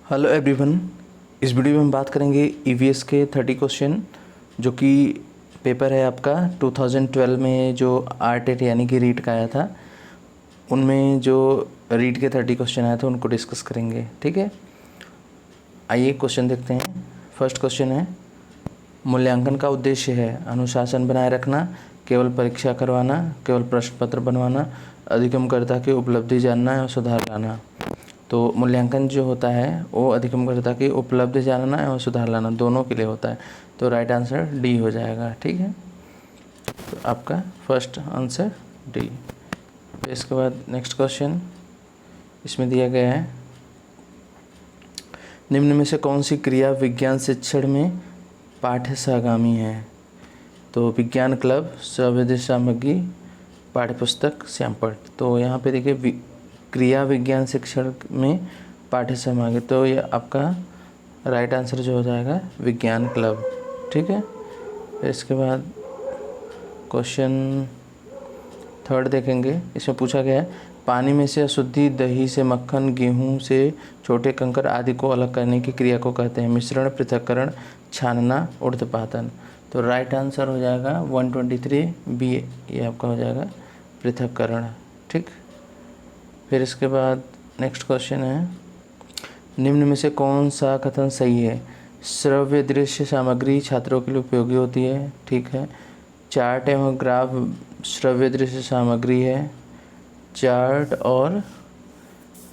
Hello everyone. इस video में हम बात करेंगे ईवीएस के 30 क्वेश्चन जो कि पेपर है आपका 2012 में जो आरटेट यानी कि रीट का आया था। उनमें जो रीट के 30 क्वेश्चन आए थे उनको डिस्कस करेंगे। ठीक है, आइए क्वेश्चन देखते हैं। फर्स्ट क्वेश्चन है, मूल्यांकन का उद्देश्य है अनुशासन बनाए रखना, केवल परीक्षा करवाना, केवल प्रश्न पत्र बनवाना, अधिगमकर्ता की उपलब्धि जानना और सुधार लाना। तो मूल्यांकन जो होता है वो अधिगमकर्ता की उपलब्धि जानना और सुधार लाना दोनों के लिए होता है। तो राइट आंसर डी हो जाएगा। ठीक है, तो आपका फर्स्ट आंसर डी। फिर इसके बाद नेक्स्ट क्वेश्चन इसमें दिया गया है, निम्न में से कौन सी क्रिया विज्ञान शिक्षण में पाठ्य सहगामी है। तो विज्ञान क्लब, स्वविधि सामग्री, पाठ्यपुस्तक, श्यामपट्ट। तो यहाँ पे देखिए क्रिया विज्ञान शिक्षण में पाठ्य सामग्री, तो ये आपका राइट आंसर जो हो जाएगा विज्ञान क्लब। ठीक है, फिर इसके बाद क्वेश्चन थर्ड देखेंगे। इसमें पूछा गया है, पानी में से अशुद्धि, दही से मक्खन, गेहूं से छोटे कंकड़ आदि को अलग करने की क्रिया को कहते हैं मिश्रण, पृथक्करण, छानना, उर्ध्वपातन। तो राइट आंसर हो जाएगा 123 बी, ये आपका हो जाएगा पृथक्करण। ठीक, फिर इसके बाद नेक्स्ट क्वेश्चन है, निम्न में से कौन सा कथन सही है। श्रव्य दृश्य सामग्री छात्रों के लिए उपयोगी होती है। ठीक है, चार्ट एवं ग्राफ श्रव्य दृश्य सामग्री है, चार्ट और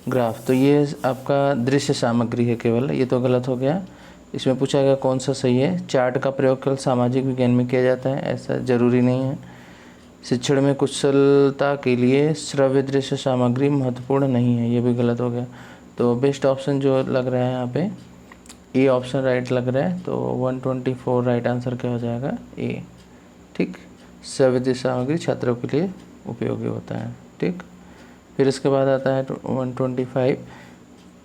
ग्राफ, तो ये आपका दृश्य सामग्री है केवल, ये तो गलत हो गया। इसमें पूछा गया कौन सा सही है। चार्ट का प्रयोग केवल सामाजिक विज्ञान में किया जाता है, ऐसा जरूरी नहीं है। शिक्षण में कुशलता के लिए श्रव्य दृश्य सामग्री महत्वपूर्ण नहीं है, ये भी गलत हो गया। तो बेस्ट ऑप्शन जो लग रहा है यहाँ पे ए ऑप्शन राइट लग रहा है। तो 124 राइट आंसर क्या हो जाएगा ए। ठीक, श्रव्य दृश्य सामग्री छात्रों के लिए उपयोगी होता है। ठीक, फिर इसके बाद आता है 125,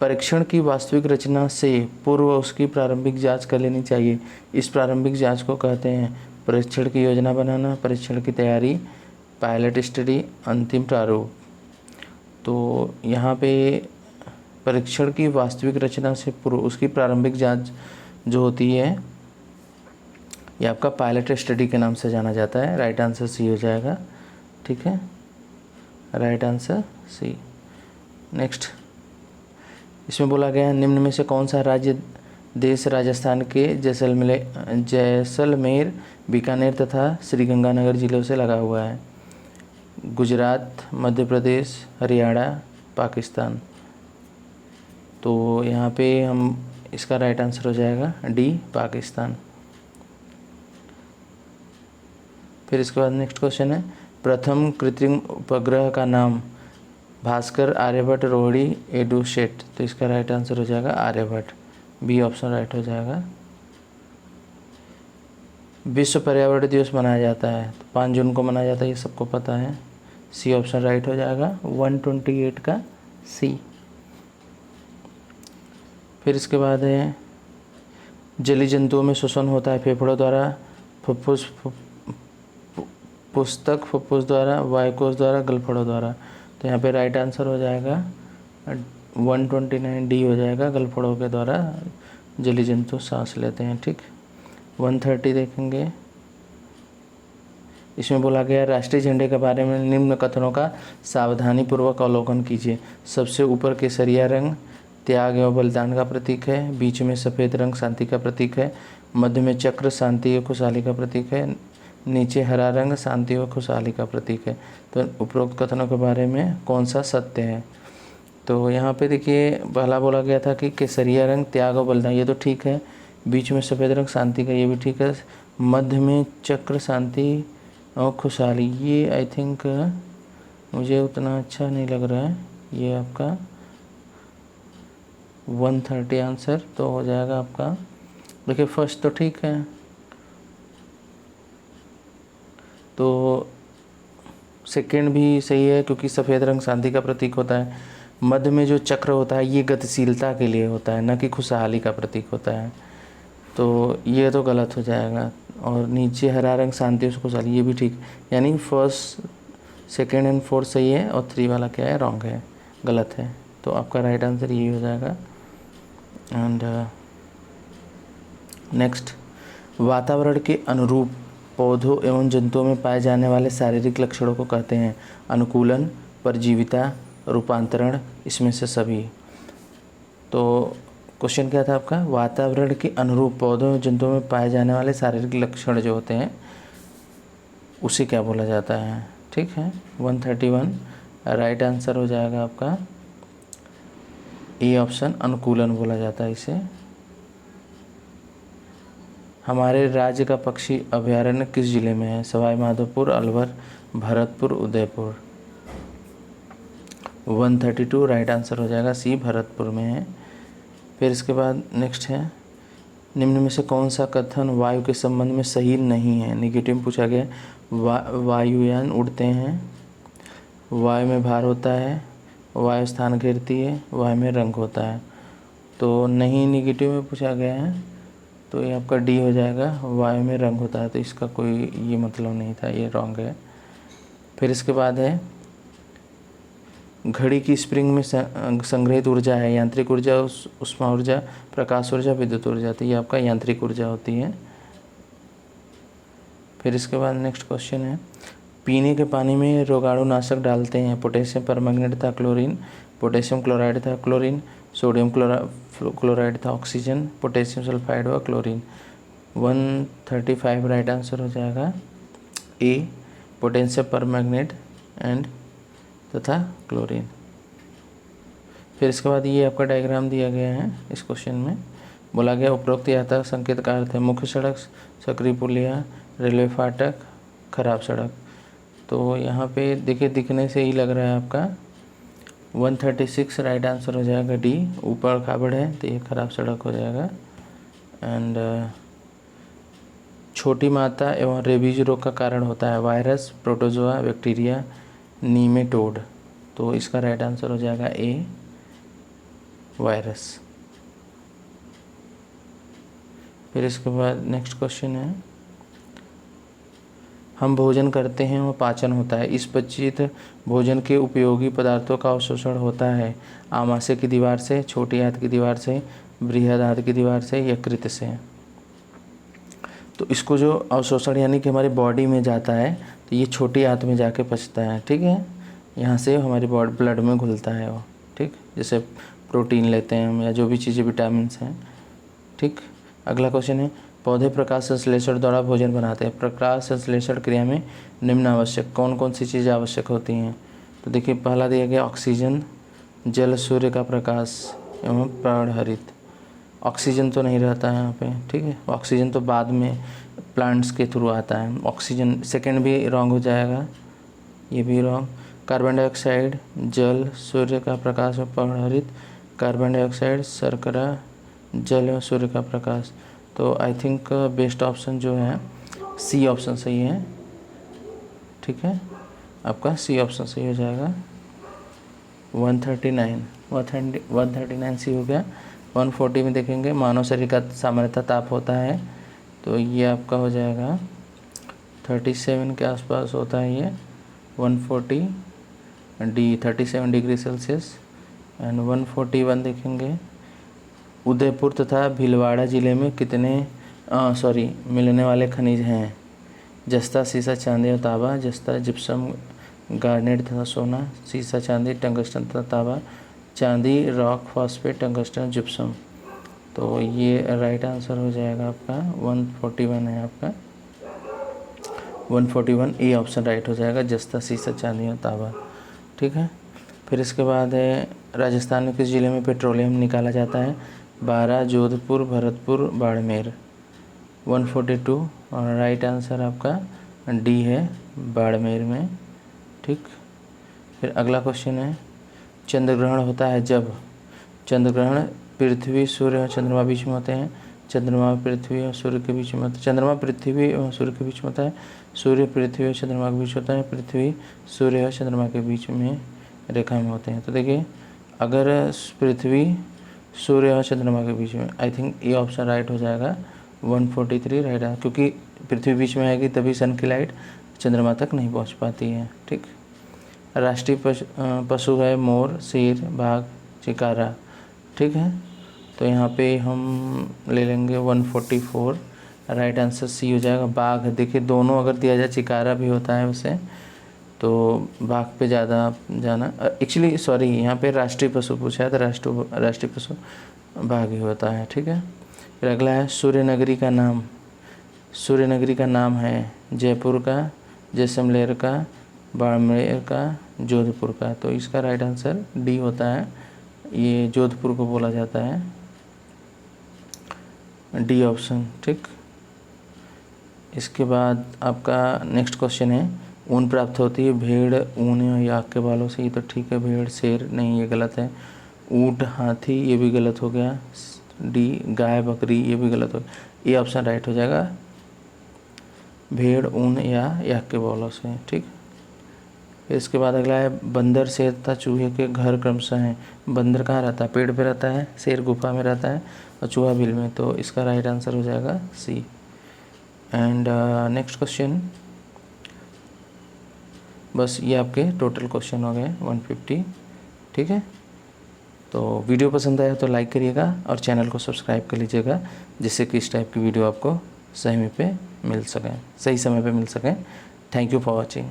परीक्षण की वास्तविक रचना से पूर्व उसकी प्रारंभिक जांच कर लेनी चाहिए। इस प्रारंभिक जांच को कहते हैं परीक्षण की योजना बनाना, परीक्षण की तैयारी, पायलट स्टडी, अंतिम प्रारूप। तो यहाँ पे परीक्षण की वास्तविक रचना से पूर्व उसकी प्रारंभिक जांच जो होती है ये आपका पायलट स्टडी के नाम से जाना जाता है। राइट आंसर सी हो जाएगा। ठीक है, राइट आंसर सी। नेक्स्ट इसमें बोला गया है, निम्न में से कौन सा राज्य देश राजस्थान के जैसलमेर, बीकानेर तथा श्रीगंगानगर जिलों से लगा हुआ है। गुजरात, मध्य प्रदेश, हरियाणा, पाकिस्तान। तो यहाँ पे हम इसका राइट आंसर हो जाएगा डी पाकिस्तान। फिर इसके बाद नेक्स्ट क्वेश्चन है, प्रथम कृत्रिम उपग्रह का नाम भास्कर, आर्यभट्ट, रोहिणी, एडुसेट। तो इसका राइट आंसर हो जाएगा आर्यभट्ट, बी ऑप्शन राइट हो जाएगा। विश्व पर्यावरण दिवस मनाया जाता है तो 5 जून को मनाया जाता है, ये सबको पता है। सी ऑप्शन राइट हो जाएगा 128 का सी। फिर इसके बाद है, जलीय जंतुओं में श्वसन होता है फेफड़ों द्वारा, फुफ्फुस पुस्तक फुफ्फुस द्वारा, वायुकोश द्वारा, गलफड़ों द्वारा। तो यहाँ पे राइट आंसर हो जाएगा 129 डी हो जाएगा, गलफड़ों के द्वारा जलीय जंतु सांस लेते हैं। ठीक, 130 देखेंगे। इसमें बोला गया राष्ट्रीय झंडे के बारे में निम्न कथनों का सावधानीपूर्वक अवलोकन कीजिए। सबसे ऊपर केसरिया रंग त्याग एवं बलिदान का प्रतीक है, बीच में सफ़ेद रंग शांति का प्रतीक है, मध्य में चक्र शांति और खुशहाली का प्रतीक है, नीचे हरा रंग शांति और खुशहाली का प्रतीक है। तो उपरोक्त कथनों के बारे में कौन सा सत्य है। तो यहाँ पे देखिए पहला बोला गया था कि केसरिया रंग त्याग और बलिदान, ये तो ठीक है। बीच में सफ़ेद रंग शांति का, ये भी ठीक है। मध्य में चक्र शांति और खुशहाली, ये आई थिंक मुझे उतना अच्छा नहीं लग रहा है। ये आपका 130 आंसर तो हो जाएगा आपका। देखिए फर्स्ट तो ठीक है, तो सेकेंड भी सही है क्योंकि सफ़ेद रंग शांति का प्रतीक होता है। मध्य में जो चक्र होता है ये गतिशीलता के लिए होता है, न कि खुशहाली का प्रतीक होता है, तो ये तो गलत हो जाएगा। और नीचे हरा रंग शांति और खुशहाली, ये भी ठीक, यानी फर्स्ट, सेकेंड एंड फोर्थ सही है और 3 वाला क्या है रॉन्ग है, गलत है। तो आपका राइट आंसर ये हो जाएगा एंड नेक्स्ट, वातावरण के अनुरूप पौधों एवं जंतुओं में पाए जाने वाले शारीरिक लक्षणों को कहते हैं अनुकूलन, परजीविता, रूपांतरण, इसमें से सभी। तो क्वेश्चन क्या था आपका, वातावरण के अनुरूप पौधों एवं जंतुओं में पाए जाने वाले शारीरिक लक्षण जो होते हैं उसे क्या बोला जाता है। ठीक है, 131 राइट आंसर हो जाएगा आपका ए ऑप्शन, अनुकूलन बोला जाता है इसे। हमारे राज्य का पक्षी अभयारण्य किस जिले में है, सवाई माधोपुर, अलवर, भरतपुर, उदयपुर। 132 राइट आंसर हो जाएगा सी, भरतपुर में है। फिर इसके बाद नेक्स्ट है, निम्न में से कौन सा कथन वायु के संबंध में सही नहीं है। नेगेटिव में पूछा गया, वायुयान उड़ते हैं, वायु में भार होता है, वायु स्थान घेरती है, वायु में रंग होता है। तो नहीं नेगेटिव में पूछा गया है, तो ये आपका डी हो जाएगा, वायु में रंग होता है। तो इसका कोई ये मतलब नहीं था, ये रॉन्ग है। फिर इसके बाद है, घड़ी की स्प्रिंग में संग्रहित ऊर्जा है यांत्रिक ऊर्जा, उष्मा ऊर्जा, प्रकाश ऊर्जा, विद्युत ऊर्जा। तो ये आपका यांत्रिक ऊर्जा होती है। फिर इसके बाद नेक्स्ट क्वेश्चन है, पीने के पानी में रोगाणुनाशक डालते हैं, पोटेशियम परमैंगनेट था क्लोरीन, पोटेशियम क्लोराइड था क्लोरीन, सोडियम क्लोराइड था ऑक्सीजन, पोटेशियम सल्फाइड व क्लोरीन। 135 राइट आंसर हो जाएगा ए, पोटेशियम परमैंगनेट एंड तथा क्लोरीन। फिर इसके बाद ये आपका डायग्राम दिया गया है। इस क्वेश्चन में बोला गया उपरोक्त यात्रा संकेत का अर्थ है मुख्य सड़क, सकरी पुलिया, रेलवे फाटक, खराब सड़क। तो यहाँ पे देखिए दिखने से ही लग रहा है आपका 136 राइट आंसर हो जाएगा डी, ऊपर खाबड़ है तो ये खराब सड़क हो जाएगा। एंड छोटी माता एवं रेबीज रोग का कारण होता है वायरस, प्रोटोजोआ, बैक्टीरिया, नीमेटोड। तो इसका राइट आंसर हो जाएगा ए, वायरस। फिर इसके बाद नेक्स्ट क्वेश्चन है, हम भोजन करते हैं और पाचन होता है, इस पचित भोजन के उपयोगी पदार्थों का अवशोषण होता है आमाशय की दीवार से, छोटी आंत की दीवार से, बृहद आंत की दीवार से, यकृत से। तो इसको जो अवशोषण यानी कि हमारी बॉडी में जाता है तो ये छोटी आंत में जाके पचता है। ठीक है, यहाँ से हमारी बॉडी ब्लड में घुलता है वो। ठीक, जैसे प्रोटीन लेते हैं हम या जो भी चीज़ें विटामिन हैं। ठीक, अगला क्वेश्चन है, पौधे प्रकाश संश्लेषण द्वारा भोजन बनाते हैं, प्रकाश संश्लेषण क्रिया में निम्न आवश्यक कौन कौन सी चीज़ें आवश्यक होती हैं। तो देखिए पहला दिया गया ऑक्सीजन, जल, सूर्य का प्रकाश एवं प्राणहरित। ऑक्सीजन तो नहीं रहता है यहाँ पे। ठीक है, ऑक्सीजन तो बाद में प्लांट्स के थ्रू आता है। ऑक्सीजन सेकंड भी रॉन्ग हो जाएगा, ये भी रॉन्ग। कार्बन डाइऑक्साइड, जल, सूर्य का प्रकाश और प्राणहरित, कार्बन डाइऑक्साइड, शर्करा, जल और सूर्य का प्रकाश। तो आई थिंक बेस्ट ऑप्शन जो है सी ऑप्शन सही है। ठीक है, आपका सी ऑप्शन सही हो जाएगा। 139 सी हो गया। 140 में देखेंगे, मानव शरीर का सामान्यतः ताप होता है, तो ये आपका हो जाएगा 37 के आसपास होता है ये। 140 डी 37 डिग्री सेल्सियस। एंड 141 देखेंगे, उदयपुर तथा भीलवाड़ा जिले में कितने मिलने वाले खनिज हैं। जस्ता, सीसा, चांदी और तांबा। जस्ता, जिप्सम, गार्नेट तथा सोना। सीसा, चांदी, टंगस्टन तथा तांबा। चांदी, रॉक, फॉस्फेट, टंगस्टन, जिप्सम। तो ये राइट आंसर हो जाएगा आपका 141 है आपका 141 ए ऑप्शन राइट हो जाएगा, जस्ता, सीसा, चांदी और तांबा। ठीक है, फिर इसके बाद है, राजस्थान में किस जिले में पेट्रोलियम निकाला जाता है। बारा, जोधपुर, भरतपुर, बाड़मेर। 142 और राइट आंसर आपका डी है, बाड़मेर में। ठीक, फिर अगला क्वेश्चन है, चंद्र ग्रहण होता है जब। चंद्र ग्रहण पृथ्वी, सूर्य और चंद्रमा बीच में होते हैं। चंद्रमा पृथ्वी और सूर्य के बीच में होता है। चंद्रमा पृथ्वी और सूर्य के बीच में होता है। सूर्य पृथ्वी और चंद्रमा के बीच होता है। पृथ्वी सूर्य और चंद्रमा के बीच में रेखा में होते हैं। तो देखिए अगर पृथ्वी सूर्य और चंद्रमा के बीच में, आई थिंक ये ऑप्शन राइट हो जाएगा 143 राइट है, क्योंकि पृथ्वी बीच में आएगी तभी सन की लाइट चंद्रमा तक नहीं पहुंच पाती है। ठीक, राष्ट्रीय पशु है मोर, शेर, बाघ, चिकारा। ठीक है, तो यहाँ पे हम ले लेंगे 144, राइट आंसर सी हो जाएगा। बाघ, देखिए दोनों अगर दिया जाए, चिकारा भी होता है वैसे, तो बाघ पे ज़्यादा जाना, एक्चुअली सॉरी यहाँ पे राष्ट्रीय पशु पूछा है, तो राष्ट्रीय पशु बाघ ही होता है, ठीक है। फिर अगला है सूर्यनगरी का नाम। सूर्यनगरी का नाम है जयपुर का, जैसलमेर का, बाड़मेर का, जोधपुर का। तो इसका राइट आंसर डी होता है, ये जोधपुर को बोला जाता है, डी ऑप्शन, ठीक। इसके बाद आपका नेक्स्ट क्वेश्चन है, ऊन प्राप्त होती है भेड़, ऊन या आग के बालों से। ये तो ठीक है, भेड़, शेर नहीं, ये गलत है। ऊँट, हाथी, ये भी गलत हो गया। डी गाय, बकरी, ये भी गलत हो गया। ये ऑप्शन राइट हो जाएगा, भेड़, ऊन या आग के बालों से, ठीक। फिर इसके बाद अगला है बंदर, शेर तथा चूहे के घर क्रमशः हैं। बंदर कहाँ रहता है? पेड़ पे रहता है। शेर गुफा में रहता है और चूहा बिल में। तो इसका राइट आंसर हो जाएगा सी। एंड नेक्स्ट क्वेश्चन, बस ये आपके टोटल क्वेश्चन हो गए 150, ठीक है। तो वीडियो पसंद आया तो लाइक करिएगा और चैनल को सब्सक्राइब कर लीजिएगा, जिससे कि इस टाइप की वीडियो आपको सही समय पे मिल सके। Thank you for watching.